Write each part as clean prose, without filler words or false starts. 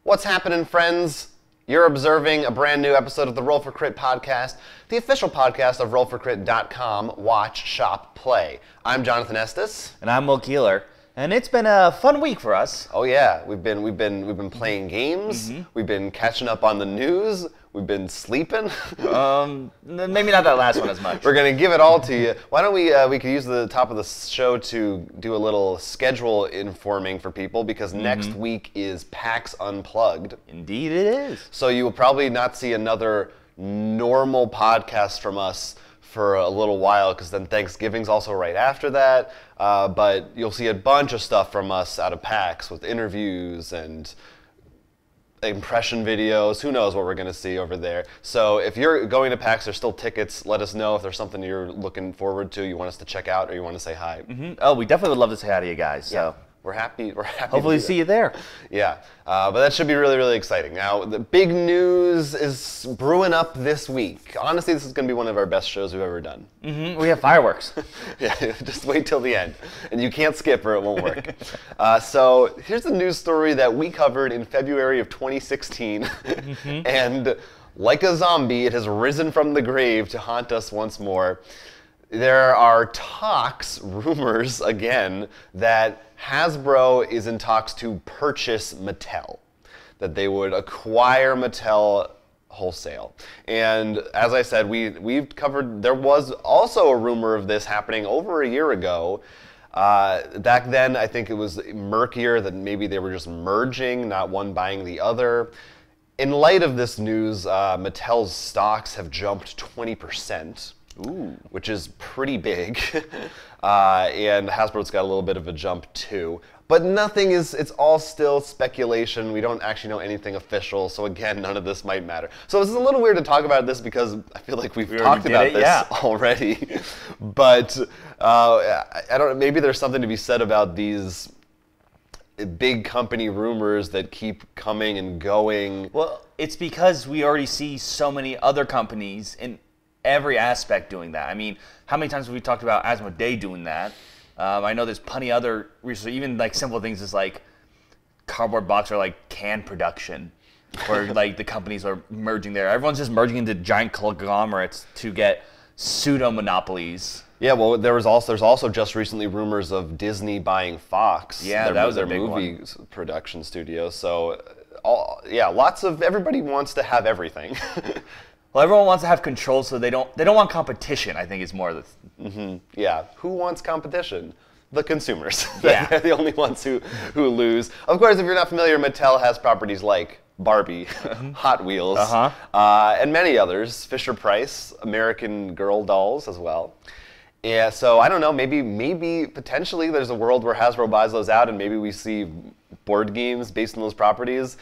What's happening, friends? You're observing a brand new episode of the Roll for Crit podcast, the official podcast of rollforcrit.com. Watch, shop, play. I'm Jonathan Estes, and I'm Will Keeler, and it's been a fun week for us. Oh yeah, we've been playing games. We've been catching up on the news. We've been sleeping. Maybe not that last one as much. We're gonna give it all to you. Why don't we could use the top of the show to do a little schedule informing for people, because next week is PAX Unplugged. Indeed it is. So you will probably not see another normal podcast from us for a little while, because then Thanksgiving's also right after that. But you'll see a bunch of stuff from us out of PAX with interviews and impression videos. Who knows what we're going to see over there. So if you're going to PAX, there's still tickets. Let us know if there's something you're looking forward to, you want us to check out, or you want to say hi. Oh, we definitely would love to say hi to you guys. Yeah. So We're happy. hopefully see you there. Yeah, but that should be really, really exciting. Now, the big news is brewing up this week. Honestly, this is going to be one of our best shows we've ever done. We have fireworks. Yeah, just wait till the end. And you can't skip or it won't work. So here's a news story that we covered in February of 2016. And like a zombie, it has risen from the grave to haunt us once more. There are talks, rumors again, that Hasbro is in talks to purchase Mattel, that they would acquire Mattel wholesale. And as I said, we've covered, there was also a rumor of this happening over a year ago. Back then, I think it was murkier, that maybe they were just merging, not one buying the other. In light of this news, Mattel's stocks have jumped 20%. Ooh. Which is pretty big, and Hasbro's got a little bit of a jump too. But nothing is, it's all still speculation. We don't actually know anything official, so again, none of this might matter. So it's a little weird to talk about this, because I feel like we've talked about this already. But I don't know, maybe there's something to be said about these big company rumors that keep coming and going. Well, it's because we already see so many other companies in every aspect doing that. I mean, how many times have we talked about Asmodee doing that? I know there's plenty other research, even like simple things as like cardboard box or like can production, where like the companies are merging there. Everyone's just merging into giant conglomerates to get pseudo monopolies. Yeah, well, there's also just recently rumors of Disney buying Fox. Yeah, that was their big movie production studio. So, everybody wants to have everything. Well, everyone wants to have control, so they don't want competition, I think is more of the... Yeah. Who wants competition? The consumers. Yeah. They're the only ones who lose. Of course, if you're not familiar, Mattel has properties like Barbie, Hot Wheels, and many others. Fisher-Price, American Girl dolls as well. Yeah, so I don't know, maybe potentially there's a world where Hasbro buys those out, and maybe we see board games based on those properties.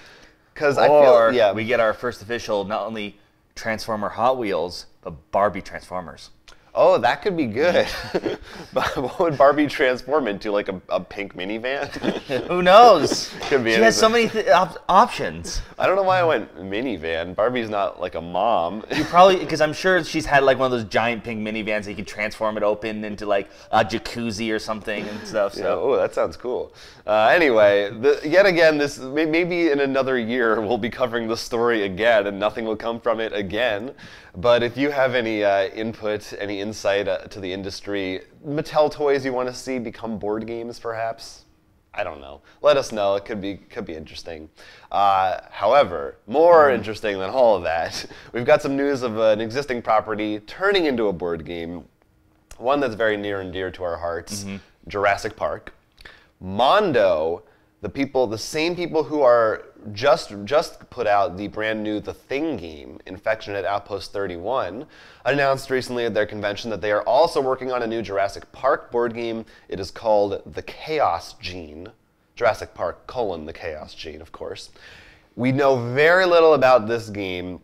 Or we get our first official, not only Transformer Hot Wheels, but Barbie Transformers. Oh, that could be good. What would Barbie transform into? Like a pink minivan? Who knows? Could be she has so many options. I don't know why I went minivan. Barbie's not like a mom. You probably, because I'm sure she's had like one of those giant pink minivans that you can transform it open into like a jacuzzi or something and stuff. So. Yeah, oh, that sounds cool. Anyway, yet again, this maybe in another year we'll be covering the story again, and nothing will come from it again. But if you have any input, any insight to the industry, Mattel toys you want to see become board games, perhaps? I don't know. Let us know. It could be interesting. However, more interesting than all of that, we've got some news of an existing property turning into a board game, one that's very near and dear to our hearts, Jurassic Park. Mondo, the same people who are just put out the brand new The Thing game, Infection at Outpost 31, announced recently at their convention that they are also working on a new Jurassic Park board game. It is called The Chaos Gene. Jurassic Park, the Chaos Gene, of course. We know very little about this game.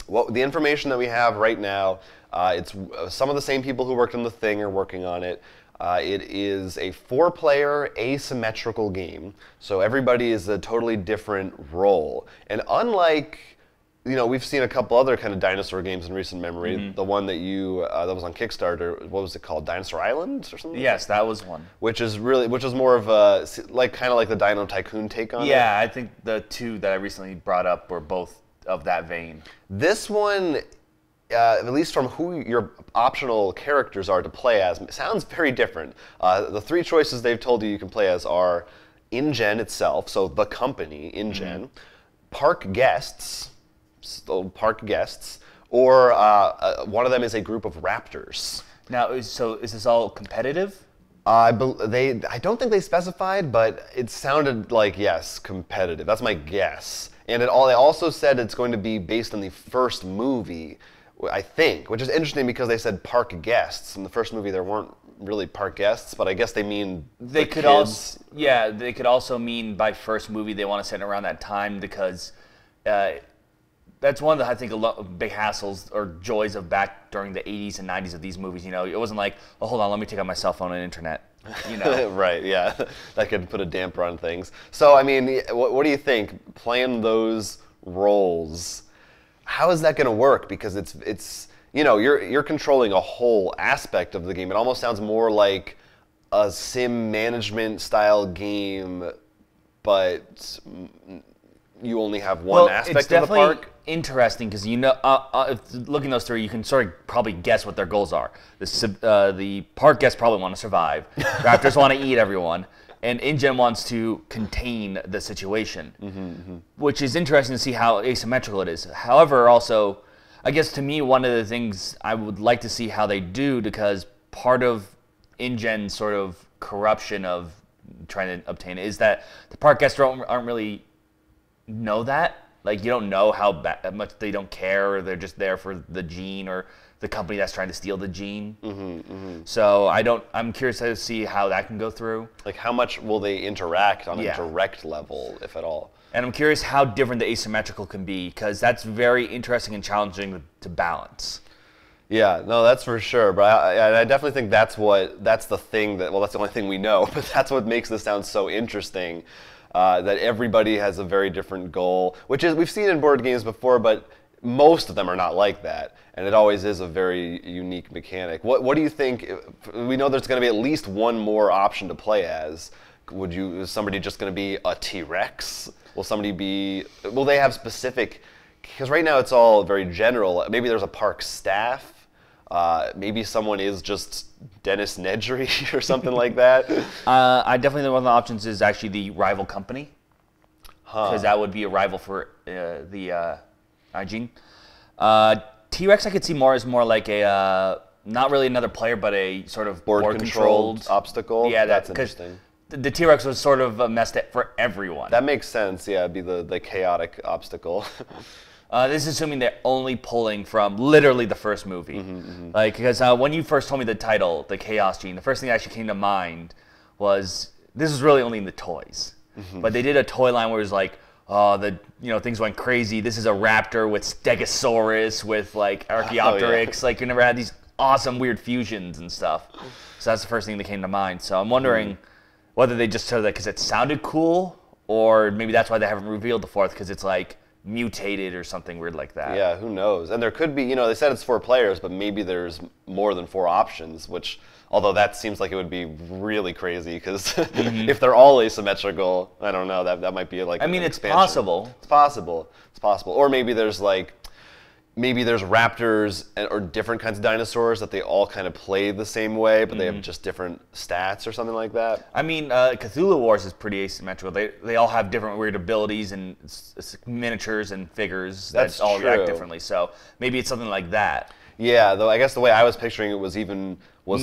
The information that we have right now, it's some of the same people who worked on The Thing are working on it. It is a 4-player asymmetrical game, so everybody is a totally different role. And unlike we've seen a couple other kind of dinosaur games in recent memory. The one that that was on Kickstarter, what was it called? Dinosaur Island or something? Yes, that was one. Which was more of a kind of like the Dino Tycoon take on it. Yeah, I think the two that I recently brought up were both of that vein. This one, at least from who your optional characters are to play as, sounds very different. The 3 choices they've told you can play as are InGen itself, so the company InGen, park guests, or one of them is a group of raptors. Now, is this all competitive? I don't think they specified, but it sounded like, yes, competitive. That's my guess. And they also said it's going to be based on the first movie, I think, which is interesting because they said park guests. In the first movie, there weren't really park guests, but I guess they mean they could kids. They could also mean by first movie they want to set it around that time because that's one of the, I think, big hassles or joys of back during the 80s and 90s of these movies. It wasn't like, oh, hold on, let me take out my cell phone and internet. Right, yeah. That could put a damper on things. So, I mean, what do you think? Playing those roles, how is that going to work? Because it's you're controlling a whole aspect of the game. It almost sounds more like a sim management style game, but you only have one aspect of the park. Interesting because looking those through, you can sort of probably guess what their goals are. The park guests probably want to survive. Raptors want to eat everyone, and InGen wants to contain the situation, which is interesting to see how asymmetrical it is. However, also, I guess to me, one of the things I would like to see how they do, because part of InGen's sort of corruption of trying to obtain it is that the park guests aren't really know that. Like, you don't know how much they don't care, or they're just there for the gene or the company that's trying to steal the gene. So I'm curious to see how that can go through. Like, how much will they interact on a direct level, if at all? And I'm curious how different the asymmetrical can be, because that's very interesting and challenging to balance. Yeah, no, that's for sure. But I definitely think that's the thing that's the only thing we know, but that's what makes this sound so interesting. That everybody has a very different goal, which is we've seen in board games before, but most of them are not like that, and it always is a very unique mechanic. What do you think? We know there's going to be at least one more option to play as. Is somebody just going to be a T-Rex? Will they have specific? Because right now it's all very general. Maybe there's a park staff. Maybe someone is just Dennis Nedry or something like that. I definitely think one of the options is actually the rival company, because that would be a rival for the hygiene. T-Rex I could see more as more like a not really another player, but a sort of board-controlled obstacle. Yeah, that's interesting. The T-Rex was sort of a mess for everyone. That makes sense. Yeah, it'd be the chaotic obstacle. This is assuming they're only pulling from literally the first movie. Because when you first told me the title, the Chaos Gene, the first thing that actually came to mind was this is really only in the toys. But they did a toy line where it was like, things went crazy. This is a raptor with Stegosaurus with like Archaeopteryx. Like you never had these awesome weird fusions and stuff. So that's the first thing that came to mind. So I'm wondering whether they just said that because it sounded cool, or maybe that's why they haven't revealed the fourth, because it's like mutated or something weird like that. Yeah, who knows? And there could be, they said it's 4 players, but maybe there's more than 4 options, which, although that seems like it would be really crazy, because if they're all asymmetrical, I don't know, that might be like an expansion. Possible. It's possible. Or maybe there's raptors or different kinds of dinosaurs that they all kind of play the same way, but they have just different stats or something like that. I mean, Cthulhu Wars is pretty asymmetrical. They all have different weird abilities and miniatures and figures that all react differently. So maybe it's something like that. Yeah, though I guess the way I was picturing it was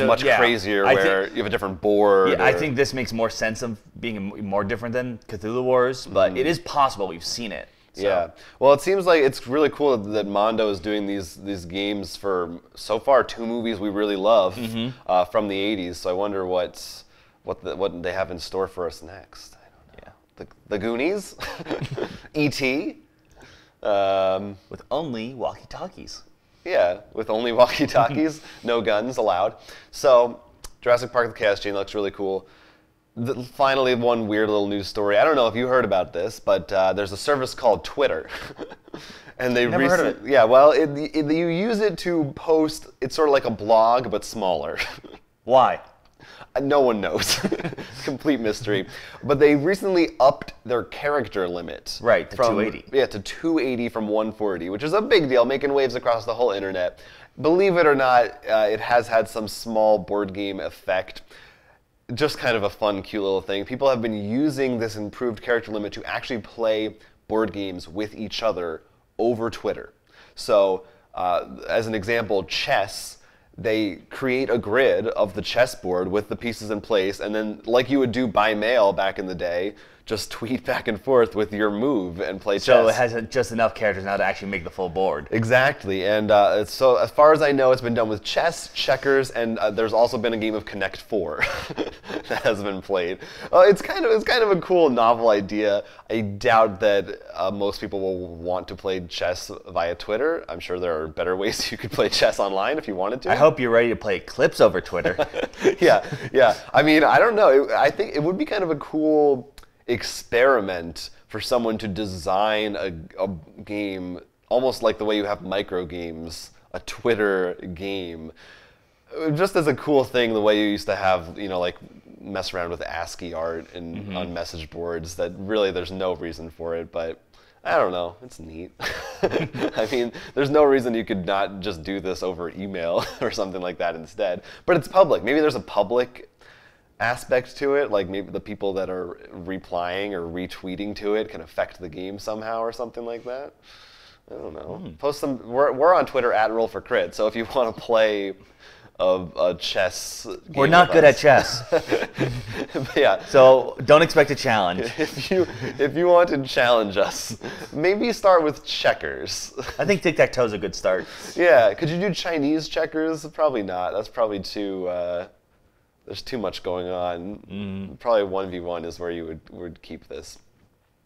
much crazier, where you have a different board. Yeah, I think this makes more sense of being more different than Cthulhu Wars, but it is possible. We've seen it. So. Yeah. Well, it seems like it's really cool that Mondo is doing these games for, so far, 2 movies we really love from the 80s. So I wonder what they have in store for us next. I don't know. Yeah. The Goonies? E.T.? With only walkie-talkies. Yeah, with only walkie-talkies, no guns allowed. So Jurassic Park: The Chaos Gene looks really cool. Finally, one weird little news story. I don't know if you heard about this, but there's a service called Twitter. And they Never heard of it. Yeah, well, you use it to post. It's sort of like a blog, but smaller. Why? No one knows. Complete mystery. But they recently upped their character limit. Right, to 280. Yeah, to 280 from 140, which is a big deal, making waves across the whole internet. Believe it or not, it has had some small board game effect. Just kind of a fun, cute little thing. People have been using this improved character limit to actually play board games with each other over Twitter. So, as an example, chess. They create a grid of the chessboard with the pieces in place, and then, like you would do by mail back in the day, just tweet back and forth with your move and play chess. So it has just enough characters now to actually make the full board. Exactly, and so as far as I know, it's been done with chess, checkers, and there's also been a game of Connect 4 that has been played. It's kind of a cool, novel idea. I doubt that most people will want to play chess via Twitter. I'm sure there are better ways you could play chess online if you wanted to. I hope you're ready to play clips over Twitter. Yeah. I mean, I don't know. I think it would be kind of a cool experiment for someone to design a game almost like the way you have micro games, a Twitter game, just as a cool thing, the way you used to have, like mess around with ASCII art and on message boards that really there's no reason for it, but I don't know, it's neat. I mean, there's no reason you could not just do this over email or something like that instead, but it's public. Maybe there's a public aspect to it, like maybe the people that are replying or retweeting to it can affect the game somehow or something like that. I don't know. Post some. We're on Twitter at Roll4Crit, so if you want to play a chess game We're not good at chess. Yeah. So don't expect a challenge. If you want to challenge us, maybe start with checkers. I think tic-tac-toe is a good start. Yeah. Could you do Chinese checkers? Probably not. That's probably too. There's too much going on. Probably 1v1 is where you would keep this.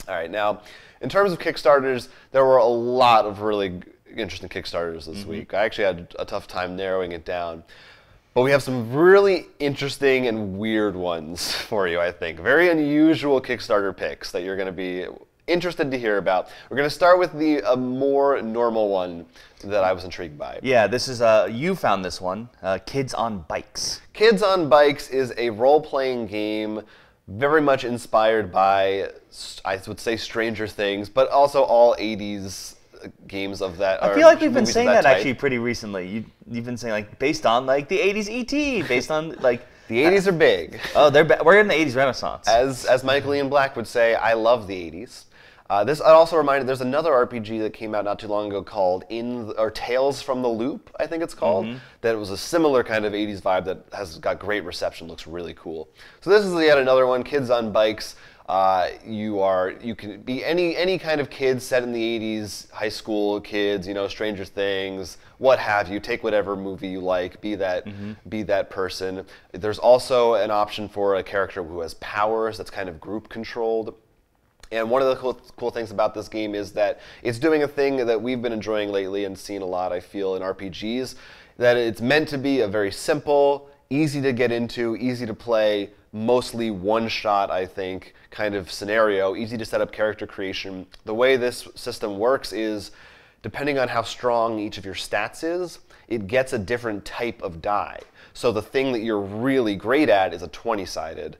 All right, now, in terms of Kickstarters, there were a lot of really interesting Kickstarters this week. I actually had a tough time narrowing it down. But we have some really interesting and weird ones for you, I think. Very unusual Kickstarter picks that you're going to be interested to hear about. We're going to start with the more normal one that I was intrigued by. Yeah, this is, you found this one, Kids on Bikes. Kids on Bikes is a role-playing game very much inspired by, I would say, Stranger Things, but also all 80s games of that. I feel like we've been saying that actually pretty recently. You've been saying, like, based on, like, the 80s E.T., based on, like... The 80s are big. Oh, we're in the 80s Renaissance. As Michael Ian Black would say, I love the 80s. This also reminded, there's another RPG that came out not too long ago called Tales from the Loop, I think it's called, that was a similar kind of 80s vibe that has got great reception, looks really cool. So this is yet another one, Kids on Bikes. You can be any kind of kid set in the 80s, high school kids, Stranger Things, what have you. Take whatever movie you like, be that person. There's also an option for a character who has powers that's kind of group controlled. And one of the cool things about this game is that it's doing a thing that we've been enjoying lately and seen a lot, I feel, in RPGs, that it's meant to be a very simple, easy to get into, easy to play, mostly one-shot, I think, kind of scenario, easy to set up character creation. The way this system works is, depending on how strong each of your stats is, it gets a different type of die. So the thing that you're really great at is a 20-sided.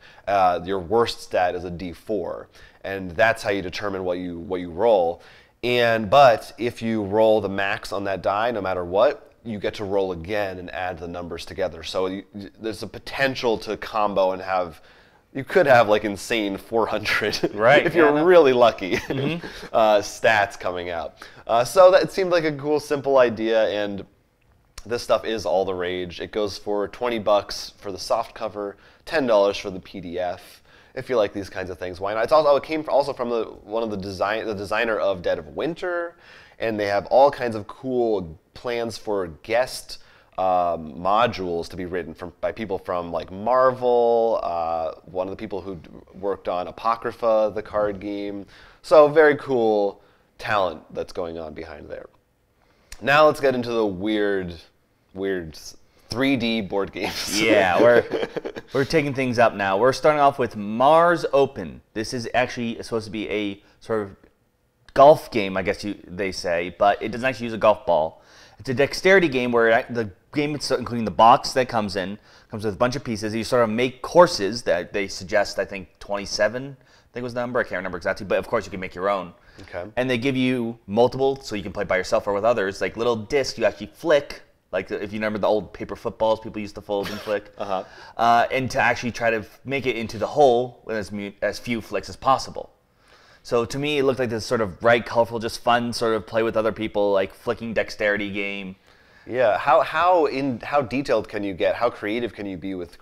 Your worst stat is a D4. And that's how you determine what you roll. But if you roll the max on that die, no matter what, you get to roll again and add the numbers together. So there's a potential to combo and you could have like insane 400 if you're really lucky stats coming out. So that seemed like a cool, simple idea, and this stuff is all the rage. It goes for $20 for the soft cover, $10 for the PDF. If you like these kinds of things, why not? It came also from the designer of Dead of Winter, and they have all kinds of cool plans for guest modules to be written by people from like Marvel, one of the people who worked on Apocrypha, the card game. So very cool talent that's going on behind there. Now let's get into the weird 3D board games. Yeah, we're taking things up now. We're starting off with Mars Open. This is actually supposed to be a sort of golf game, I guess they say, but it doesn't actually use a golf ball. It's a dexterity game where the game, including the box that comes with a bunch of pieces. You sort of make courses that they suggest, I think 27, I think was the number. I can't remember exactly, but of course you can make your own. Okay. And they give you multiple, so you can play by yourself or with others, like little discs you actually flick. Like if you remember the old paper footballs people used to fold and flick. And to actually try to make it into the hole with as few flicks as possible. So to me, it looked like this sort of bright, colorful, just fun sort of play with other people, like flicking dexterity game. Yeah. How detailed can you get? How creative can you be with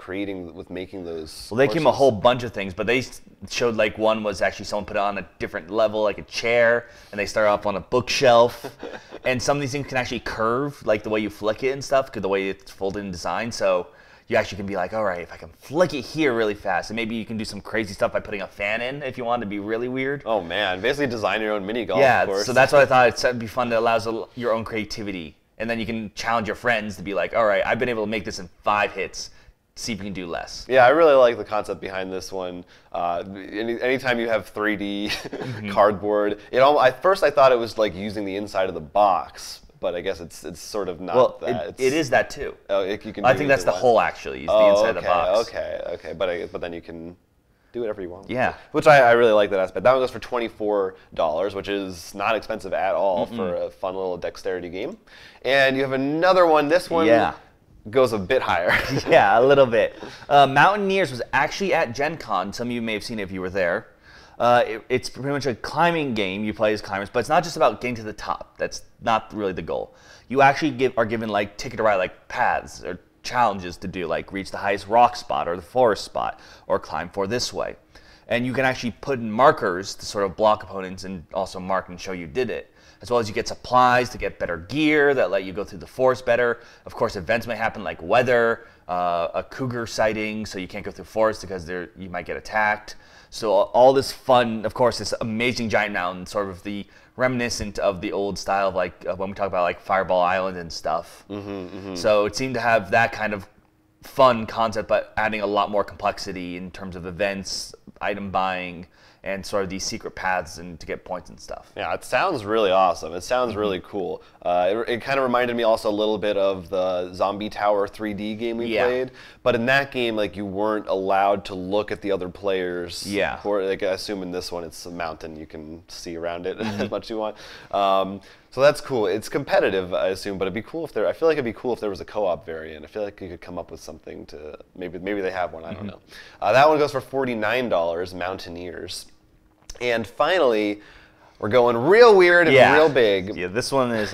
making those? Well, they came a whole bunch of things, but they showed like one was actually someone put it on a different level, like a chair, and they started off on a bookshelf. And some of these things can actually curve, like the way you flick it and stuff, because the way it's folded in design. So you actually can be like, all right, if I can flick it here really fast, and maybe you can do some crazy stuff by putting a fan in if you want to be really weird. Oh man, basically design your own mini golf course. So that's what I thought. It'd be fun. That allows your own creativity, and then you can challenge your friends to be like, all right, I've been able to make this in 5 hits. See if you can do less. Yeah, I really like the concept behind this one. Anytime you have 3D cardboard, at first I thought it was like using the inside of the box. But I guess it's sort of not that. It is that too. Oh, you can. I think that's the whole actually. Is the inside of the box. Okay. But then you can do whatever you want. Yeah. Which I really like that aspect. That one goes for $24, which is not expensive at all for a fun little dexterity game. And you have another one. This one goes a bit higher. Yeah, a little bit. Mountaineers was actually at Gen Con. Some of you may have seen it if you were there. It's pretty much a climbing game. You play as climbers, but it's not just about getting to the top. That's not really the goal. You actually are given like ticket to ride, like paths or challenges to do, like reach the highest rock spot or the forest spot or climb for this way. And you can actually put in markers to sort of block opponents and also mark and show you did it. As well as you get supplies to get better gear that let you go through the forest better. Of course, events may happen like weather, a cougar sighting, so you can't go through forest because you might get attacked. So all this fun, of course, this amazing giant mountain, sort of the reminiscent of the old style of like when we talk about like Fireball Island and stuff. So it seemed to have that kind of fun concept, but adding a lot more complexity in terms of events, item buying, and sort of these secret paths and to get points and stuff. Yeah, it sounds really awesome. It sounds really cool. It kind of reminded me also a little bit of the Zombie Tower 3D game we played. But in that game, like you weren't allowed to look at the other players. Yeah. Or like I assume in this one it's a mountain, you can see around it as much as you want. So that's cool. It's competitive, I assume, but it'd be cool if I feel like it'd be cool if there was a co-op variant. I feel like you could come up with something to maybe they have one. I don't know. That one goes for $49. Mountaineers. And finally, we're going real weird and real big. Yeah, this one is...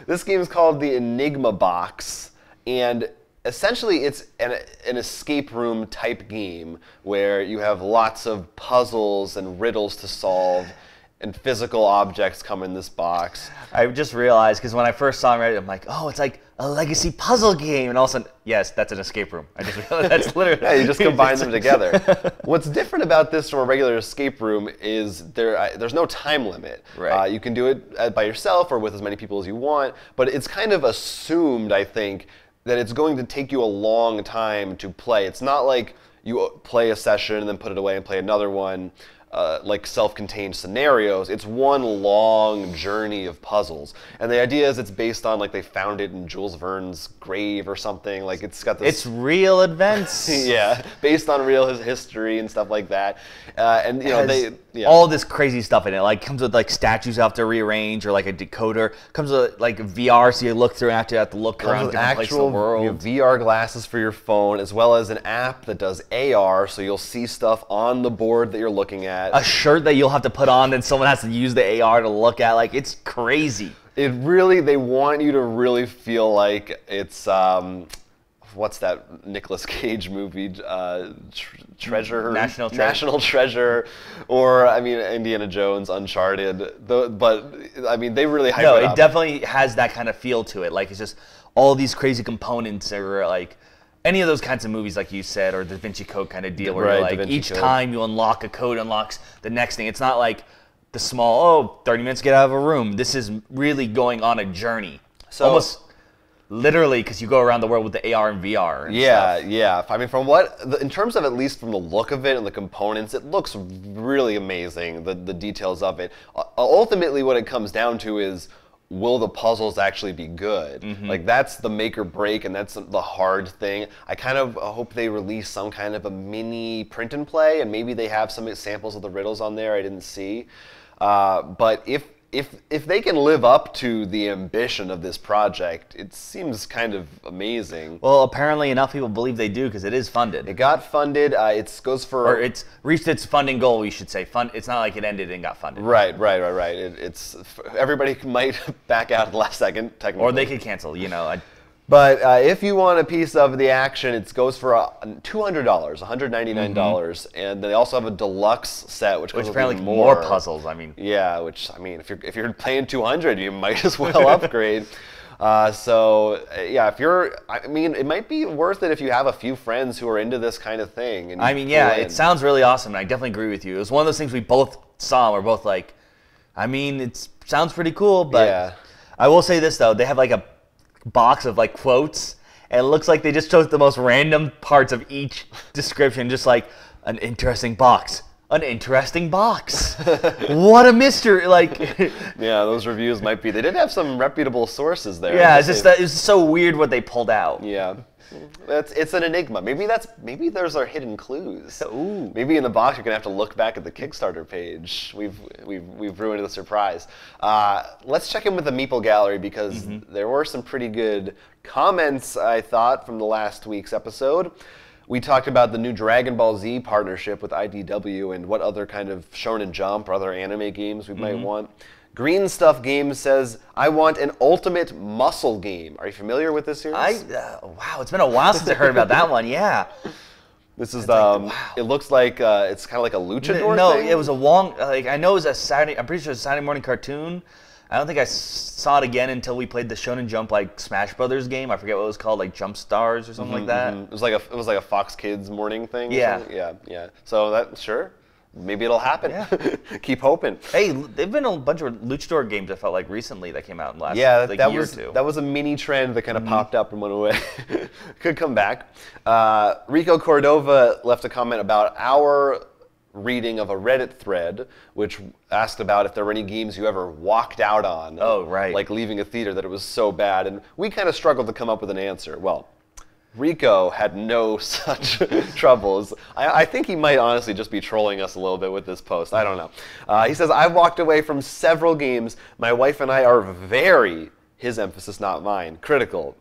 This game is called the Enigma Box, and essentially it's an escape room type game where you have lots of puzzles and riddles to solve, and physical objects come in this box. I just realized, because when I first saw it, I'm like, oh, it's like a legacy puzzle game. And all of a sudden, yes, that's an escape room. I just realized that's literally... Yeah, you just combine them together. What's different about this from a regular escape room is there's no time limit. Right. You can do it by yourself or with as many people as you want, but it's kind of assumed, I think, that it's going to take you a long time to play. It's not like you play a session and then put it away and play another one. Like self-contained scenarios. It's one long journey of puzzles, and the idea is it's based on like they found it in Jules Verne's grave or something. Like it's got this. It's real events. Yeah, based on real history and stuff like that. And you know all this crazy stuff in it. Like comes with like statues you have to rearrange or like a decoder. Comes with like VR, so you look through and have to look around different places in the world. You have VR glasses for your phone, as well as an app that does AR, so you'll see stuff on the board that you're looking at. A shirt that you'll have to put on, and someone has to use the AR to look at. Like it's crazy. They want you to really feel like it's what's that Nicolas Cage movie? Treasure? National Treasure, or I mean Indiana Jones, Uncharted. But I mean they really hype it up. No, it definitely has that kind of feel to it. Like it's just all these crazy components, or like any of those kinds of movies, like you said, or Da Vinci Code kind of deal, where you're like each time you unlock a code unlocks the next thing. It's not like the small 30 minutes to get out of a room. This is really going on a journey. So literally, because you go around the world with the AR and VR. And Yeah, stuff. yeah. I mean, in terms of at least from the look of it and the components, it looks really amazing. The details of it. Ultimately, what it comes down to is, will the puzzles actually be good? Like, that's the make or break, and that's the hard thing. I kind of hope they release some kind of a mini print and play, and maybe they have some samples of the riddles on there I didn't see. But if they can live up to the ambition of this project, it seems kind of amazing. Well, apparently enough people believe they do because it is funded. It got funded. It goes for... Or it's reached its funding goal, you should say. It's not like it ended and got funded. Right. It's everybody might back out at the last second, technically. Or they could cancel, you know. But if you want a piece of the action, it goes for $200, $199, and they also have a deluxe set, which goes apparently with more puzzles. I mean, yeah, which I mean, if you're paying $200, you might as well upgrade. So yeah, I mean, it might be worth it if you have a few friends who are into this kind of thing. And I mean, yeah, it sounds really awesome, and I definitely agree with you. It was one of those things we both saw. We're both like, I mean, it sounds pretty cool, but yeah. I will say this though, they have like a box of like quotes, and it looks like they just chose the most random parts of each description, just like an interesting box. An interesting box. What a mystery! Like, yeah, those reviews might be. They did have some reputable sources there. Yeah, it's just that it's so weird what they pulled out. Yeah, it's an enigma. Maybe there's our hidden clues. Ooh. Maybe in the box you're gonna have to look back at the Kickstarter page. We've ruined the surprise. Let's check in with the Meeple Gallery because there were some pretty good comments, I thought, from the last week's episode. We talked about the new Dragon Ball Z partnership with IDW and what other kind of Shonen Jump or other anime games we might want. Green Stuff Games says, I want an ultimate muscle game. Are you familiar with this series? Wow, it's been a while since I heard about that one, yeah. This is, it looks like, it's kind of like a luchador thing? No, it was a long, like, I know it was a Saturday, I'm pretty sure it was a Saturday morning cartoon. I don't think I saw it again until we played the Shonen Jump like Smash Brothers game. I forget what it was called, like Jump Stars or something like that. It was like a Fox Kids morning thing. Yeah, yeah. So sure, maybe it'll happen. Yeah. Keep hoping. Hey, there've been a bunch of luchador games I felt like recently that came out in the last year or two. That was a mini trend that kind of popped up and went away. Could come back. Rico Cordova left a comment about our reading of a Reddit thread, which asked about if there were any games you ever walked out on. Oh, right. Like leaving a theater that it was so bad. And we kind of struggled to come up with an answer. Well, Rico had no such troubles. I think he might honestly just be trolling us a little bit with this post. I don't know. He says, I've walked away from several games. My wife and I are very, his emphasis not mine, critical.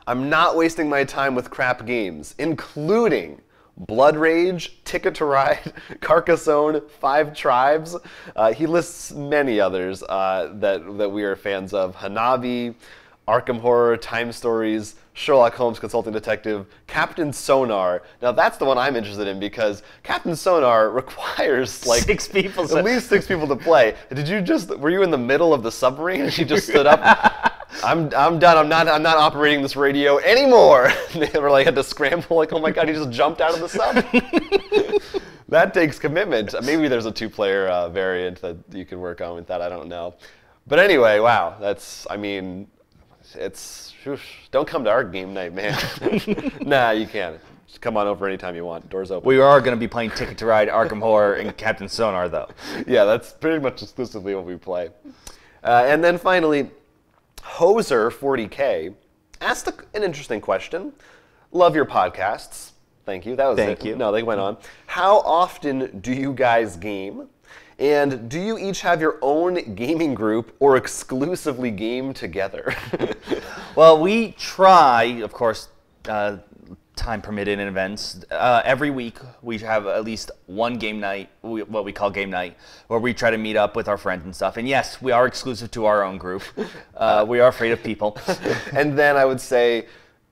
I'm not wasting my time with crap games, including Blood Rage, Ticket to Ride, Carcassonne, Five Tribes. He lists many others that we are fans of. Hanabi, Arkham Horror, Time Stories, Sherlock Holmes Consulting Detective, Captain Sonar. Now that's the one I'm interested in because Captain Sonar requires like 6 people. At least 6 people to play. Were you in the middle of the submarine and you just stood up? I'm done. I'm not operating this radio anymore. They were like had to scramble. Like, oh my god, he just jumped out of the sub. That takes commitment. Maybe there's a 2-player variant that you can work on with that. I don't know. But anyway, wow. Don't come to our game night, man. Nah, you can't. Just come on over anytime you want. Doors open. We are going to be playing Ticket to Ride, Arkham Horror, and Captain Sonar, though. Yeah, that's pretty much exclusively what we play. And then finally, Hoser40K asked an interesting question. Love your podcasts. Thank you. That was Thank you. No, they went on. How often do you guys game? And do you each have your own gaming group or exclusively game together? Well, we try, of course, time permitted in events. Every week we have at least one game night, what we call game night, where we try to meet up with our friends and stuff. And yes, we are exclusive to our own group. We are afraid of people. And then I would say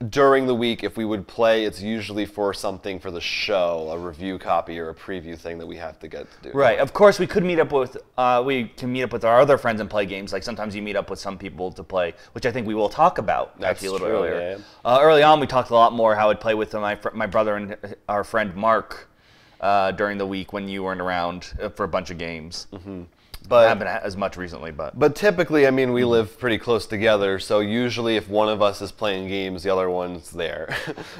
during the week, if we would play, it's usually for something for the show, a review copy or a preview thing that we have to get to do. Right. Of course, we can meet up with our other friends and play games. Like sometimes you meet up with some people to play, which I think we will talk about actually a little earlier. Yeah. Early on, we talked a lot more how I'd play with my brother and our friend Mark during the week when you weren't around for a bunch of games. Mm-hmm. But haven't as much recently, But typically, I mean, we live pretty close together, so usually if one of us is playing games, the other one's there.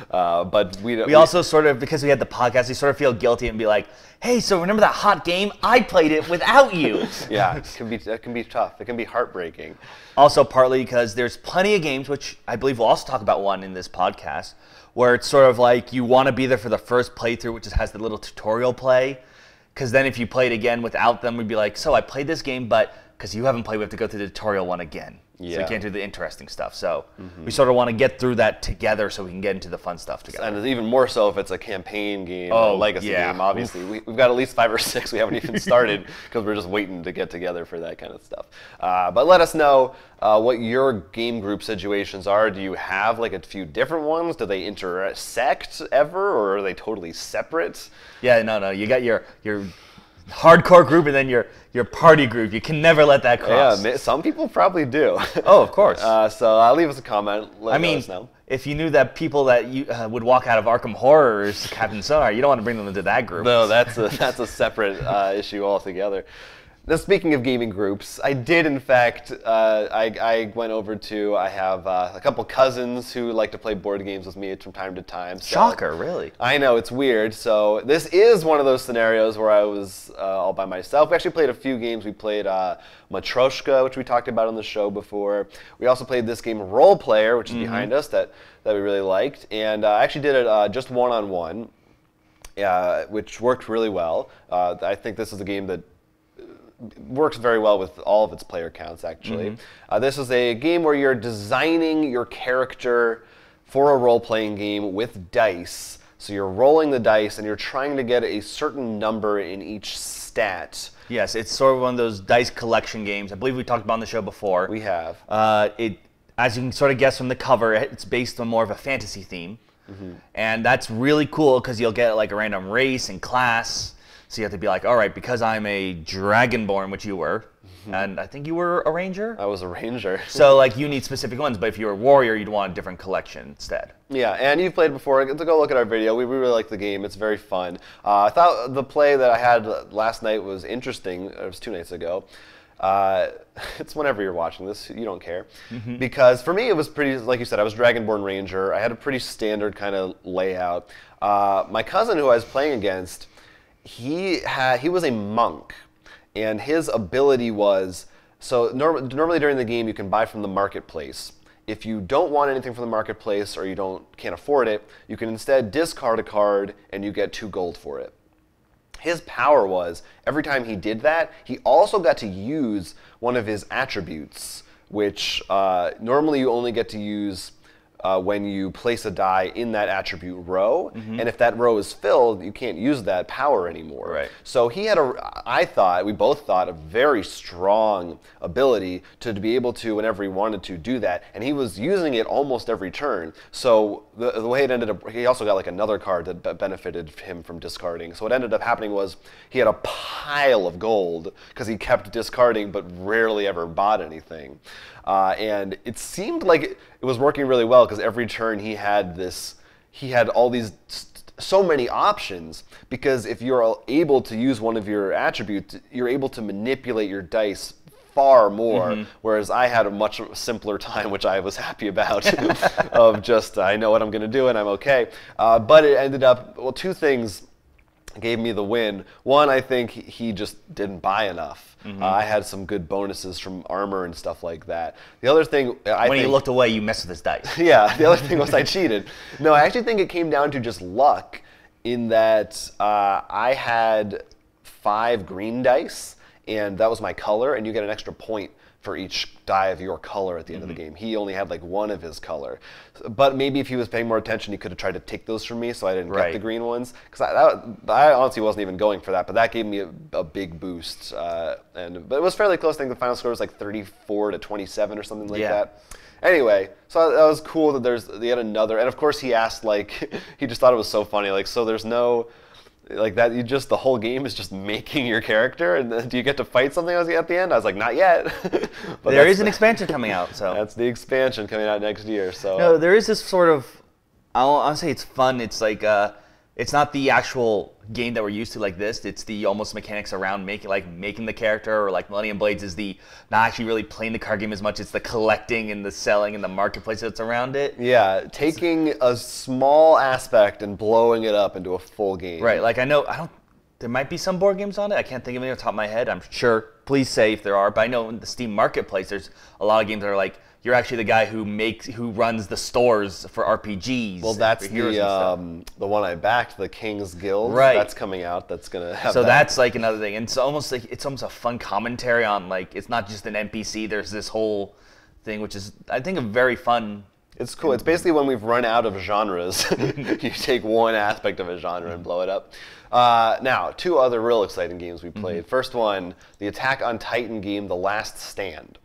But we also sort of, because we had the podcast, we sort of feel guilty and be like, hey, so remember that hot game? I played it without you. Yeah, it can be tough. It can be heartbreaking. Also, partly because there's plenty of games, which I believe we'll also talk about one in this podcast, where it's sort of like you want to be there for the first playthrough, which just has the little tutorial play. Because then if you played again without them, we'd be like, so I played this game, but because you haven't played, we have to go through the tutorial one again. Yeah. So we can't do the interesting stuff. So we sort of want to get through that together so we can get into the fun stuff together. And even more so if it's a campaign game or a legacy game, obviously. We've got at least 5 or 6 we haven't even started because we're just waiting to get together for that kind of stuff. But let us know what your game group situations are. Do you have like a few different ones? Do they intersect ever, or are they totally separate? Yeah, no. You got your hardcore group and then your party group. You can never let that cross. Yeah, some people probably do. Oh, of course. So leave us a comment. Let us know. If you knew that people that you would walk out of Arkham Horror's Captain Sonar, you don't want to bring them into that group. No, that's a separate issue altogether. Now, speaking of gaming groups, I did, in fact, I went over to, I have a couple cousins who like to play board games with me from time to time. So, shocker, really? I know, it's weird. So this is one of those scenarios where I was all by myself. We actually played a few games. We played Matryoshka, which we talked about on the show before. We also played this game, Role Player, which is behind us, that we really liked. And I actually did it just one-on-one, which worked really well. I think this is a game that works very well with all of its player counts, actually. This is a game where you're designing your character for a role-playing game with dice. So you're rolling the dice and you're trying to get a certain number in each stat. Yes, it's sort of one of those dice collection games. I believe we talked about on the show before. We have. As you can sort of guess from the cover, it's based on more of a fantasy theme. And that's really cool because you'll get like a random race and class. So you have to be like, all right, because I'm a dragonborn, which you were, and I think you were a ranger? I was a ranger. So like you need specific ones, but if you were a warrior, you'd want a different collection instead. Yeah, and you've played before. Go look at our video. We really like the game. It's very fun. I thought the play that I had last night was interesting. It was 2 nights ago. It's whenever you're watching this, you don't care. Because for me, it was pretty, like you said, I was Dragonborn Ranger. I had a pretty standard kind of layout. My cousin who I was playing against, he was a monk, and his ability was, so normally during the game you can buy from the marketplace. If you don't want anything from the marketplace or you can't afford it, you can instead discard a card and you get 2 gold for it. His power was, every time he did that, he also got to use one of his attributes, which normally you only get to use when you place a die in that attribute row, and if that row is filled, you can't use that power anymore. Right. So he had we both thought, a very strong ability to be able to, whenever he wanted to, do that, and he was using it almost every turn. So the way it ended up, he also got like another card that benefited him from discarding. So what ended up happening was he had a pile of gold because he kept discarding but rarely ever bought anything. And it seemed like it was working really well because every turn he had all these, so many options, because if you're able to use one of your attributes, you're able to manipulate your dice far more, whereas I had a much simpler time, which I was happy about, of just, I know what I'm going to do and I'm okay. But it ended up, well, 2 things gave me the win. One, I think he just didn't buy enough. I had some good bonuses from armor and stuff like that. The other thing, when he looked away, you messed with his dice. Yeah, the other thing was I cheated. No, I actually think it came down to just luck, in that I had 5 green dice, and that was my color, and you get an extra point for each die of your color at the end of the game. He only had like 1 of his color. But maybe if he was paying more attention, he could have tried to take those from me so I didn't get the green ones. Because I honestly wasn't even going for that, but that gave me a big boost. But it was fairly close. I think the final score was like 34-27 or something like that. Anyway, so that was cool that they had another. And of course he asked, like, he just thought it was so funny. Like, so there's no, like that, the whole game is just making your character, and then do you get to fight something at the end? I was like, not yet. But there is an expansion coming out, so. That's the expansion coming out next year, so. No, there is this sort of, I'll say it's fun. It's like, it's not the actual game that we're used to like this. It's the almost mechanics around making the character, or like Millennium Blades is the not actually really playing the card game as much. It's the collecting and the selling and the marketplace that's around it. Yeah, taking a small aspect and blowing it up into a full game. Right. Like I don't. There might be some board games on it. I can't think of any off the top of my head. I'm sure. Please say if there are. But I know in the Steam marketplace, there's a lot of games that are like, you're actually the guy who runs the stores for RPGs. Well, that's the one I backed, the King's Guild. Right. That's coming out. That's gonna have. So that's like another thing, and it's almost a fun commentary on like it's not just an NPC. There's this whole thing, which is I think a very fun. It's cool. It's basically when we've run out of genres, you take one aspect of a genre and blow it up. Now, two other real exciting games we played. First one, the Attack on Titan game, The Last Stand.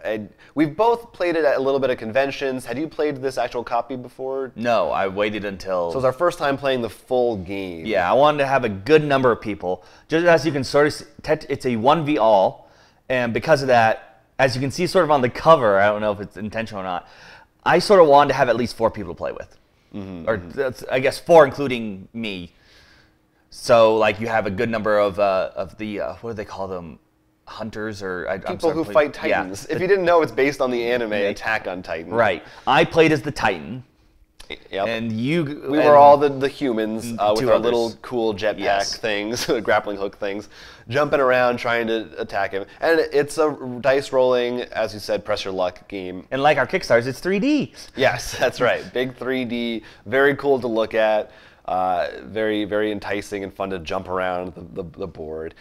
And we've both played it at a little bit of conventions. Had you played this actual copy before? No, I waited until... So it was our first time playing the full game. Yeah, I wanted to have a good number of people. Just as you can sort of see, it's a 1v all, and because of that, as you can see sort of on the cover, I don't know if it's intentional or not, I sort of wanted to have at least 4 people to play with. Or I guess 4 including me. So like you have a good number of the, what do they call them? Hunters or people who fight titans. Yeah. If you didn't know, it's based on the anime Attack on Titan. Right. I played as the Titan. Yep. And we were all the humans with our others. Little cool jetpack things, grappling hook things, jumping around trying to attack him. And it's a dice rolling, as you said, press your luck game. And like our Kickstarters, it's 3D. Yes, that's right. Big 3D, very cool to look at, very, very enticing and fun to jump around the board.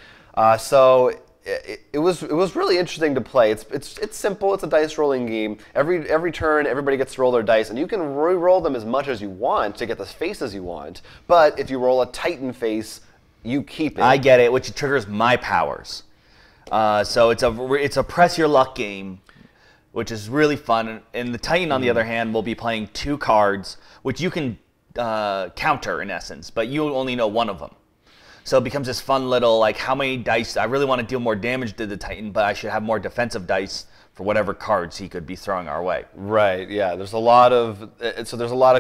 So it was really interesting to play. It's simple. It's a dice rolling game. Every turn, everybody gets to roll their dice, and you can re-roll them as much as you want to get the faces you want. But if you roll a Titan face, you keep it. I get it, which triggers my powers. So it's a press your luck game, which is really fun. And the Titan, on the other hand, will be playing 2 cards, which you can counter in essence, but you only know one of them. So it becomes this fun little, like, how many dice, I really want to deal more damage to the Titan, but I should have more defensive dice for whatever cards he could be throwing our way. Right, yeah. There's a lot of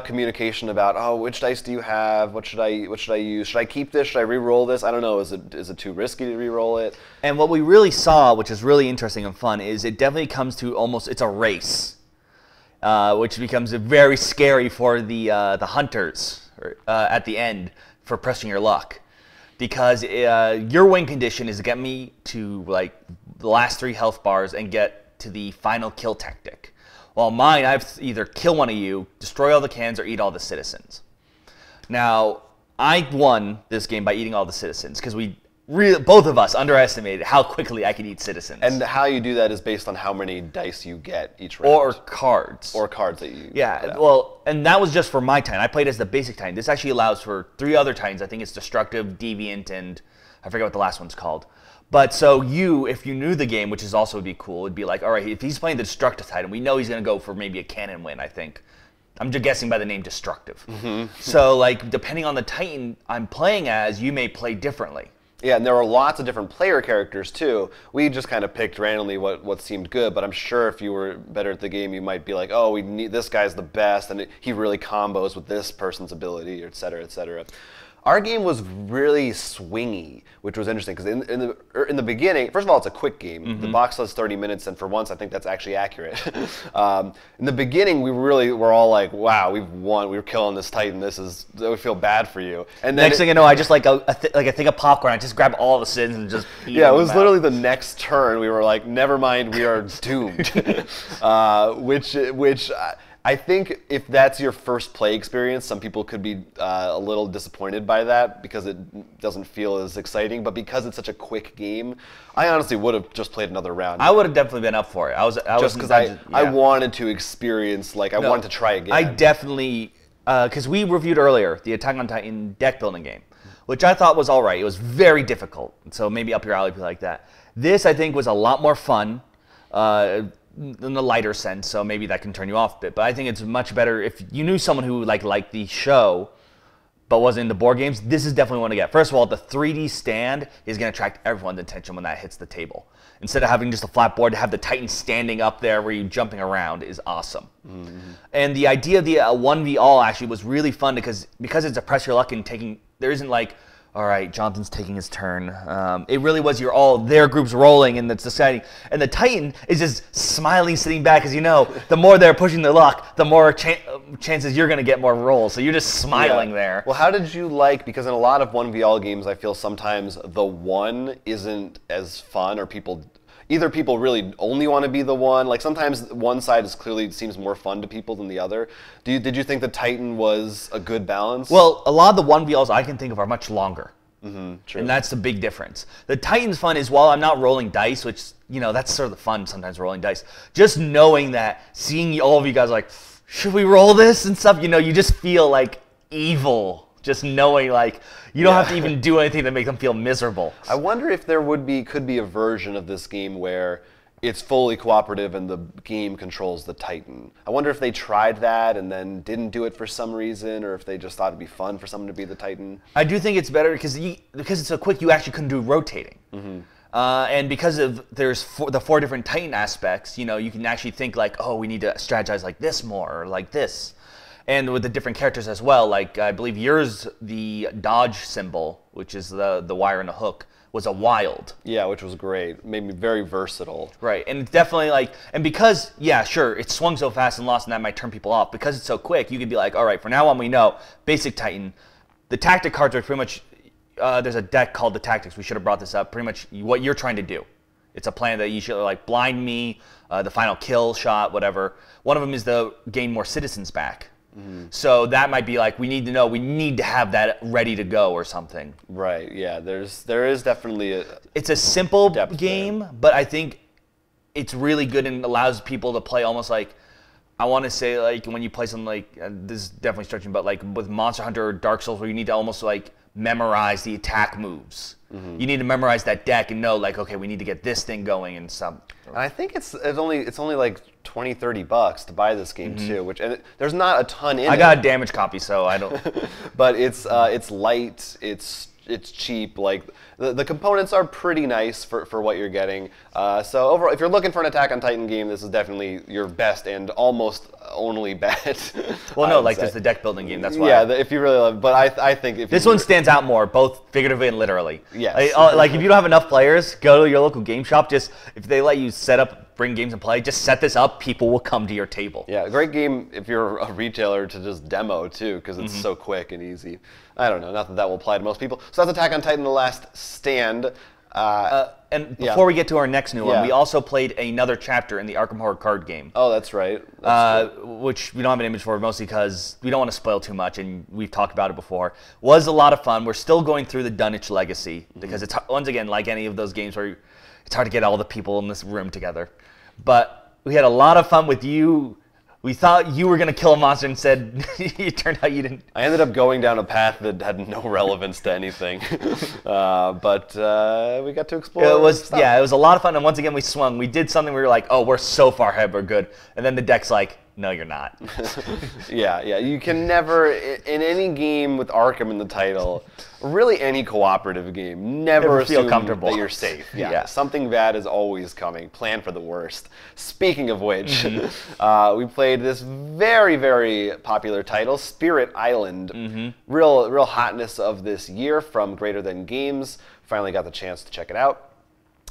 communication about, oh, which dice do you have? What should I use? Should I keep this? Should I re-roll this? I don't know. Is it too risky to re-roll it? And what we really saw, which is really interesting and fun, is it definitely comes to almost, it's a race, which becomes very scary for the hunters at the end for pressing your luck. Because your win condition is to get me to like the last 3 health bars and get to the final kill tactic. While mine, I have to either kill one of you, destroy all the cannons, or eat all the citizens. Now, I won this game by eating all the citizens because both of us underestimated how quickly I could eat citizens. And how you do that is based on how many dice you get each round. Or cards. Or cards that you Yeah, well, and that was just for my Titan. I played as the basic Titan. This actually allows for 3 other Titans. I think it's Destructive, Deviant, and I forget what the last one's called. But so if you knew the game, which is also would be cool, it'd be like, all right, if he's playing the Destructive Titan, we know he's going to go for maybe a cannon win, I think. I'm just guessing by the name Destructive. So, like, depending on the Titan I'm playing as, you may play differently. Yeah, and there were lots of different player characters too. We just kind of picked randomly what seemed good, but I'm sure if you were better at the game, you might be like, oh, this guy's the best, and he really combos with this person's ability, et cetera, et cetera. Our game was really swingy, which was interesting because in the beginning, first of all, it's a quick game. The box says 30 minutes, and for once, I think that's actually accurate. In the beginning, we really were all like, "Wow, we've won! We were killing this Titan. We feel bad for you." And then next thing you know, I just like a thing of popcorn. I just grab all the sins and just eat yeah, it was literally the next turn. We were like, "Never mind, we are doomed." Which. I think if that's your first play experience, some people could be a little disappointed by that because it doesn't feel as exciting. But because it's such a quick game, I honestly would have just played another round. I would have definitely been up for it. I wanted to experience, I wanted to try again. I definitely, because we reviewed earlier the Attack on Titan deck building game, which I thought was all right. It was very difficult, so maybe up your alley if you like that. This, I think, was a lot more fun. In the lighter sense, so maybe that can turn you off a bit. But I think it's much better if you knew someone who liked the show, but wasn't in the board games, this is definitely one to get. First of all, the 3D stand is going to attract everyone's attention when that hits the table. Instead of having just a flat board, to have the Titan standing up there where you're jumping around is awesome. And the idea of the 1v all actually was really fun because it's a press your luck and there isn't like, all right, Jonathan's taking his turn. It really was their group's rolling and it's deciding. And the Titan is just smiling, sitting back, because the more they're pushing their luck, the more chances you're going to get more rolls. So you're just smiling there. Well, how did you because in a lot of 1v all games, I feel sometimes the one isn't as fun, or either people really only want to be the one. Like sometimes one side seems more fun to people than the other. Did you think the Titan was a good balance? Well, a lot of the 1v-alls I can think of are much longer. True. And that's the big difference. The Titan's fun is, while I'm not rolling dice, which, that's sort of the fun sometimes, rolling dice, just knowing that, seeing all of you guys like, should we roll this and stuff, you just feel like evil. Just knowing, you don't have to even do anything to make them feel miserable. I wonder if there could be a version of this game where it's fully cooperative and the game controls the Titan. I wonder if they tried that and then didn't do it for some reason, or if they just thought it'd be fun for someone to be the Titan. I do think it's better because it's so quick, you actually couldn't do rotating. And because there's the 4 different Titan aspects, you can actually think like, oh, we need to strategize like this more, or like this. And with the different characters as well, like I believe yours, the dodge symbol, which is the wire and the hook, was a wild. Yeah, which was great. Made me very versatile. Right, and it's definitely and because, sure, it swung so fast and lost, and that might turn people off. Because it's so quick, you could be like, all right, from now on we know, basic Titan. The tactic cards are pretty much, there's a deck called the Tactics, we should have brought this up, pretty much what you're trying to do. It's a plan that you should, blind me, the final kill shot, whatever. One of them is to gain more citizens back. So that might be we need to have that ready to go or something. Right, yeah, there is definitely it's a simple game, but I think it's really good and allows people to play almost I want to say when you play something this is definitely stretching, but with Monster Hunter or Dark Souls, where you need to almost memorize the attack moves. You need to memorize that deck and know okay, we need to get this thing going and some. And I think it's only $20, $30 to buy this game too, there's not a ton in it. I got a damaged copy, so I don't. But it's light, it's cheap. The components are pretty nice for what you're getting. So overall, if you're looking for an Attack on Titan game, this is definitely your best and almost only bet. Well, no, there's the deck building game. That's why. Yeah, if you really love, but I think if this one stands out more, both figuratively and literally. Yes. If you don't have enough players, go to your local game shop. If they let you bring games and play, just set this up. People will come to your table. Yeah, a great game if you're a retailer to just demo too, because it's so quick and easy. I don't know, not that will apply to most people. So that's Attack on Titan: The Last Stand. And before we get to our next new one, we also played another chapter in the Arkham Horror card game. Oh, that's right. Which we don't have an image for, mostly because we don't want to spoil too much, and we've talked about it before. Was a lot of fun. We're still going through the Dunwich Legacy, because it's, once again, like any of those games where it's hard to get all the people in this room together. But we had a lot of fun with you. We thought you were going to kill a monster, and said it turned out you didn't. I ended up going down a path that had no relevance to anything. But we got to explore. It was a lot of fun. And once again, we swung. We did something we were like, oh, we're so far ahead, we're good. And then the deck's like, no, you're not. Yeah. You can never, in any game with Arkham in the title, really any cooperative game, never feel comfortable that you're safe. Yeah. Something bad is always coming. Plan for the worst. Speaking of which, we played this very, very popular title, Spirit Island. Real hotness of this year from Greater Than Games. Finally got the chance to check it out.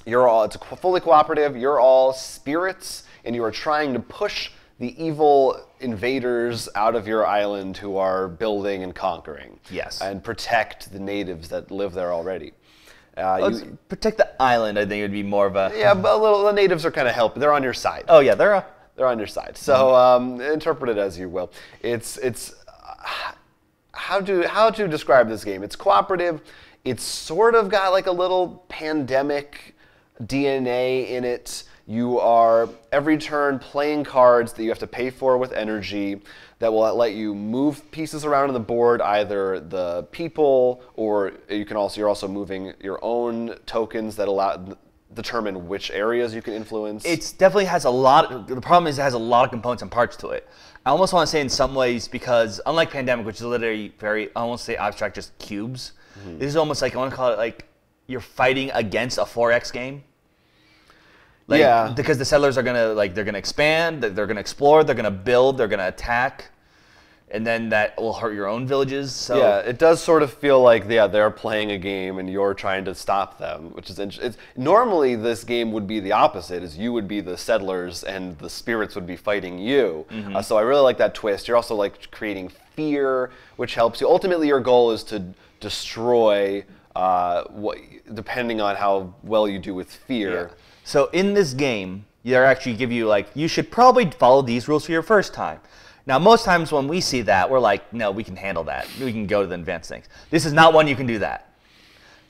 It's fully cooperative. You're all spirits, and you are trying to push the evil invaders out of your island who are building and conquering. Yes. And protect the natives that live there already. Protect the island, I think it would be more of a... Yeah, but the natives are kind of helping. They're on your side. Oh, yeah, they're on your side. So interpret it as you will. It's how to describe this game? It's cooperative. It's sort of got like a little pandemic DNA in it. You are, every turn, playing cards that you have to pay for with energy that will let you move pieces around on the board, either the people, or you're also moving your own tokens that determine which areas you can influence? It definitely has a lot. The problem is it has a lot of components and parts to it. I almost want to say in some ways, because unlike Pandemic, which is literally very, I won't say abstract, just cubes. This is almost like, I want to call it like you're fighting against a 4X game. Like, yeah. Because the settlers are gonna they're gonna expand, they're gonna explore, they're gonna build, they're gonna attack, and then that will hurt your own villages. So yeah, it does sort of feel like they're playing a game and you're trying to stop them, which is interesting. Normally this game would be the opposite, is you would be the settlers and the spirits would be fighting you. So I really like that twist. You're also like creating fear, which helps you. Ultimately, your goal is to destroy, depending on how well you do with fear. Yeah. So in this game, they actually give you like, you should probably follow these rules for your first time. Now, most times when we see that, we're like, no, we can handle that. We can go to the advanced things. This is not one you can do that,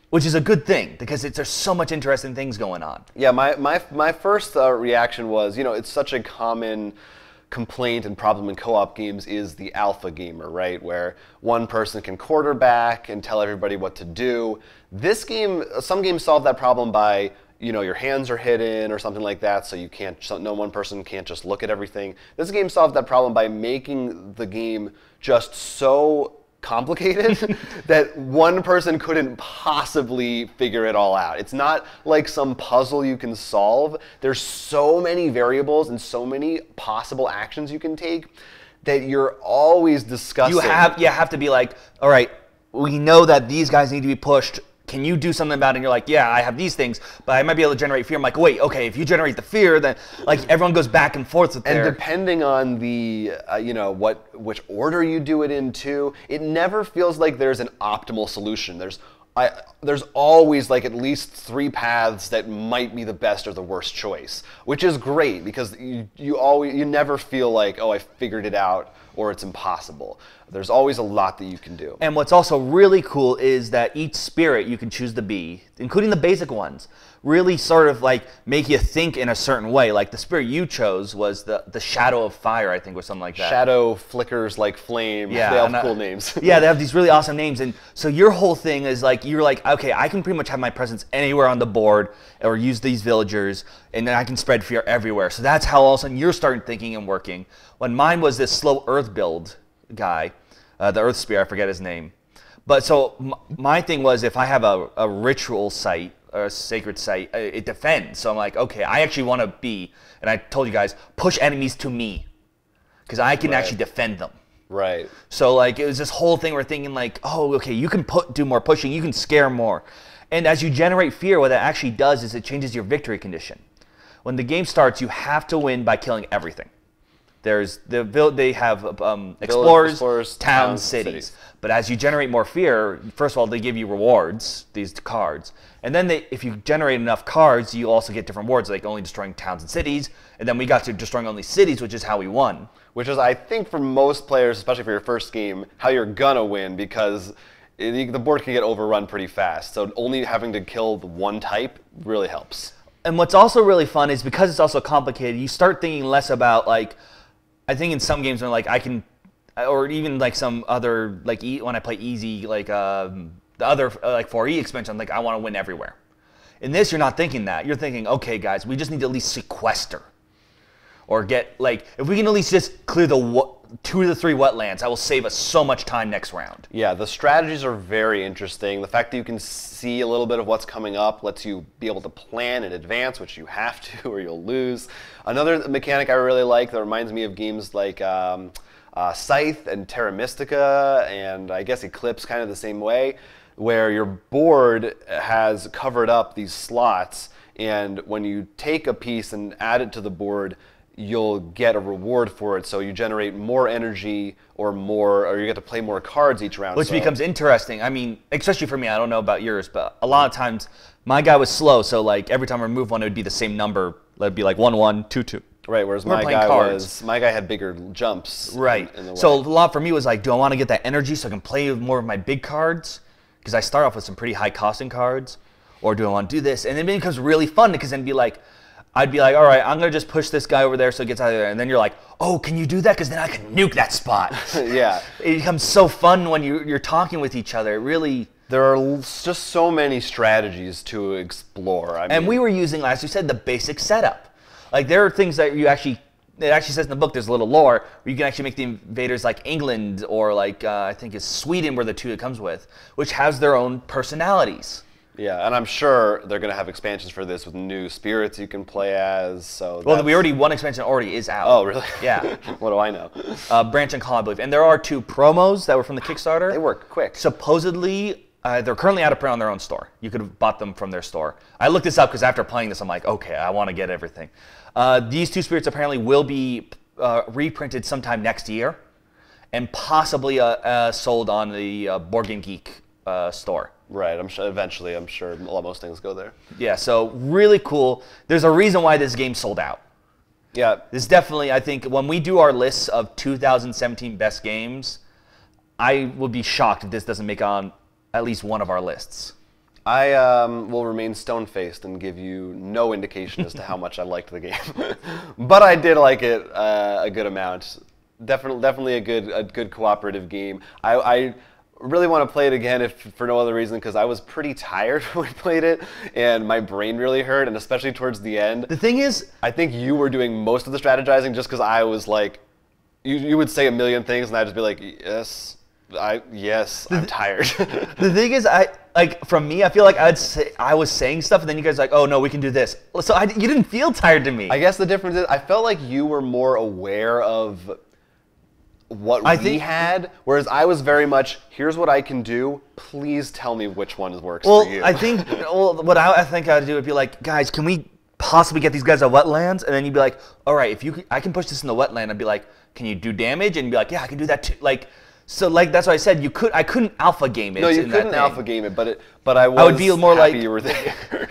which is a good thing because there's so much interesting things going on. Yeah, my first reaction was, it's such a common complaint and problem in co-op games is the alpha gamer, right? Where one person can quarterback and tell everybody what to do. This game, some games solve that problem by your hands are hidden or something like that, so no one person can't just look at everything. This game solved that problem by making the game just so complicated that one person couldn't possibly figure it all out. It's not like some puzzle you can solve. There's so many variables and so many possible actions you can take that you're always discussing. You have to be like, all right, we know that these guys need to be pushed. Can you do something about it? And you're like, yeah, I have these things, but I might be able to generate fear. I'm like, wait, okay, if you generate the fear, then like everyone goes back and forth with their... And depending on the, which order you do it in too, it never feels like there's an optimal solution. There's always like at least 3 paths that might be the best or the worst choice, which is great because you never feel like, oh, I figured it out or it's impossible. There's always a lot that you can do. And what's also really cool is that each spirit you can choose to be, including the basic ones, really sort of like make you think in a certain way. Like the spirit you chose was the Shadow of Fire, I think, or something like that. Shadow flickers like flame. Yeah, they have cool names. Yeah, they have these really awesome names. And so your whole thing is like, you're like, okay, I can pretty much have my presence anywhere on the board or use these villagers, and then I can spread fear everywhere. So that's how all of a sudden you're starting thinking and working. When mine was this slow earth build guy, the earth spear, I forget his name. But so my thing was, if I have a ritual site, or a sacred site, it defends. So I'm like, okay, I actually want to be, and I told you guys, push enemies to me, because I can actually defend them. Right. So like, it was this whole thing we're thinking like, oh, okay, you can do more pushing, you can scare more. And as you generate fear, what that actually does is it changes your victory condition. When the game starts, you have to win by killing everything. They have explorers, towns, cities. But as you generate more fear, first of all, they give you rewards, these cards. And then if you generate enough cards, you also get different rewards, like only destroying towns and cities. And then we got to destroying only cities, which is how we won. Which is, I think, for most players, especially for your first game, how you're gonna win, because the board can get overrun pretty fast. So only having to kill the one type really helps. And what's also really fun is because it's also complicated, you start thinking less about like, I think in some games when like I can, or even like some other, like when I play easy, like the other like 4E expansion, like I want to win everywhere. In this, you're not thinking that. You're thinking, okay, guys, we just need to at least sequester, or get like if we can at least just clear the 2 to 3 wetlands, that will save us so much time next round. Yeah, the strategies are very interesting. The fact that you can see a little bit of what's coming up lets you be able to plan in advance, which you have to or you'll lose. Another mechanic I really like that reminds me of games like Scythe and Terra Mystica, and I guess Eclipse kind of the same way, where your board has covered up these slots, and when you take a piece and add it to the board, you'll get a reward for it, so you generate more energy or you get to play more cards each round. Which becomes interesting. I mean, especially for me, I don't know about yours, but a lot of times my guy was slow, so like every time I remove one, it would be the same number. It'd be like 1, 1, 2, 2. Right, whereas my guy had bigger jumps. Right. So a lot for me was like, do I want to get that energy so I can play more of my big cards? Because I start off with some pretty high costing cards. Or do I want to do this? And then it becomes really fun because then I'd be like, all right, I'm going to just push this guy over there so it gets out of there. And then you're like, oh, can you do that? Because then I can nuke that spot. Yeah. It becomes so fun when you're talking with each other. It really... There are just so many strategies to explore. And we were using, as you said, the basic setup. Like there are things that you actually, it actually says in the book, there's a little lore, where you can actually make the invaders like England or like, I think it's Sweden were the two it comes with, which has their own personalities. Yeah, and I'm sure they're going to have expansions for this with new spirits you can play as. So well, one expansion already is out. Oh, really? Yeah. What do I know? Branch and Claw, I believe. And there are 2 promos that were from the Kickstarter. They work quick. Supposedly, they're currently out of print on their own store. You could have bought them from their store. I looked this up because after playing this, I'm like, okay, I want to get everything. These 2 spirits apparently will be reprinted sometime next year and possibly sold on the Board Game Geek store. Right, I'm sure most things go there. Yeah, so really cool. There's a reason why this game sold out. Yeah. This definitely, I think, when we do our lists of 2017 best games, I would be shocked if this doesn't make on at least one of our lists. I will remain stone-faced and give you no indication as to how much I liked the game. But I did like it a good amount. Definitely a good cooperative game. I really want to play it again, if for no other reason, because I was pretty tired when we played it, and my brain really hurt, and especially towards the end. The thing is, I think you were doing most of the strategizing just because I was like, you would say a million things, and I'd just be like, yes, I'm tired. The thing is, from me, I feel like I was saying stuff, and then you guys were like, oh no, we can do this. So you didn't feel tired to me. I guess the difference is, I felt like you were more aware of what we had, whereas I was very much, here's what I can do, please tell me which one works for you. I think what I think I'd do would be like, guys, can we possibly get these guys out wetlands? And then you'd be like, all right, I can push this in the wetland. I'd be like, can you do damage? And you'd be like, yeah, I can do that too. So that's why I said I couldn't alpha game it. No, you couldn't alpha game it, but I would be more happy you were there.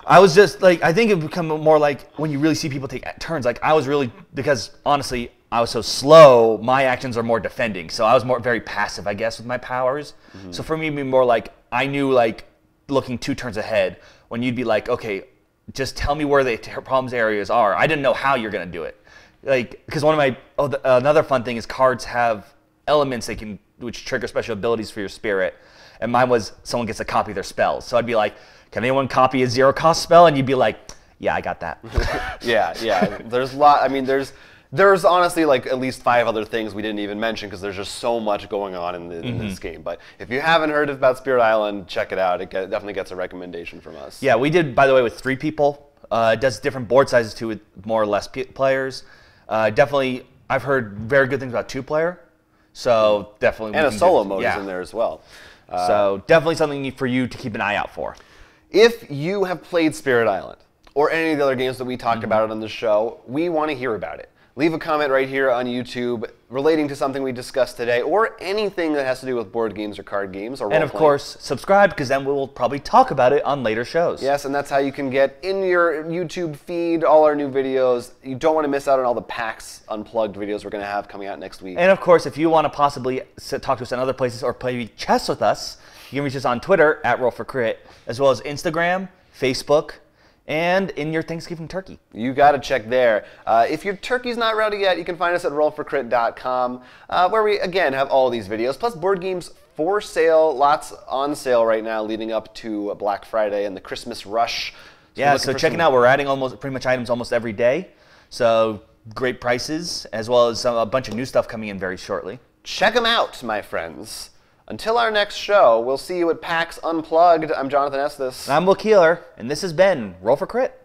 I was just like, I think it would become more like when you really see people take turns. Like I was really, because honestly, I was so slow, my actions are more defending. So I was very passive, I guess, with my powers. Mm-hmm. So for me, it'd be more like, I knew like looking 2 turns ahead when you'd be like, okay, just tell me where the problems areas are. I didn't know how you're going to do it. Like, because another fun thing is cards have elements which trigger special abilities for your spirit. And mine was someone gets to copy their spells. So I'd be like, can anyone copy a 0-cost spell? And you'd be like, yeah, I got that. Yeah. There's a lot. I mean, there's honestly like at least 5 other things we didn't even mention because there's just so much going on in this game. But if you haven't heard about Spirit Island, check it out. It definitely gets a recommendation from us. Yeah, we did, by the way, with 3 people. It does different board sizes too with more or less players. Definitely, I've heard very good things about 2-player. So definitely. And a solo mode is in there as well. So definitely something for you to keep an eye out for. If you have played Spirit Island or any of the other games that we talked about on the show, we want to hear about it. Leave a comment right here on YouTube relating to something we discussed today or anything that has to do with board games or card games or And of course, subscribe because then we'll probably talk about it on later shows. Yes, and that's how you can get in your YouTube feed all our new videos. You don't want to miss out on all the PAX Unplugged videos we're going to have coming out next week. And of course, if you want to possibly talk to us in other places or play chess with us, you can reach us on Twitter @RollForCrit, as well as Instagram, Facebook, and in your Thanksgiving turkey. You got to check there. If your turkey's not ready yet, you can find us at rollforcrit.com, where we, again, have all these videos, plus board games for sale, lots on sale right now leading up to Black Friday and the Christmas rush. So check it out. We're adding pretty much items almost every day. So great prices, as well as a bunch of new stuff coming in very shortly. Check them out, my friends. Until our next show, we'll see you at PAX Unplugged. I'm Jonathan Estes. And I'm Will Keeler, and this has been Roll for Crit.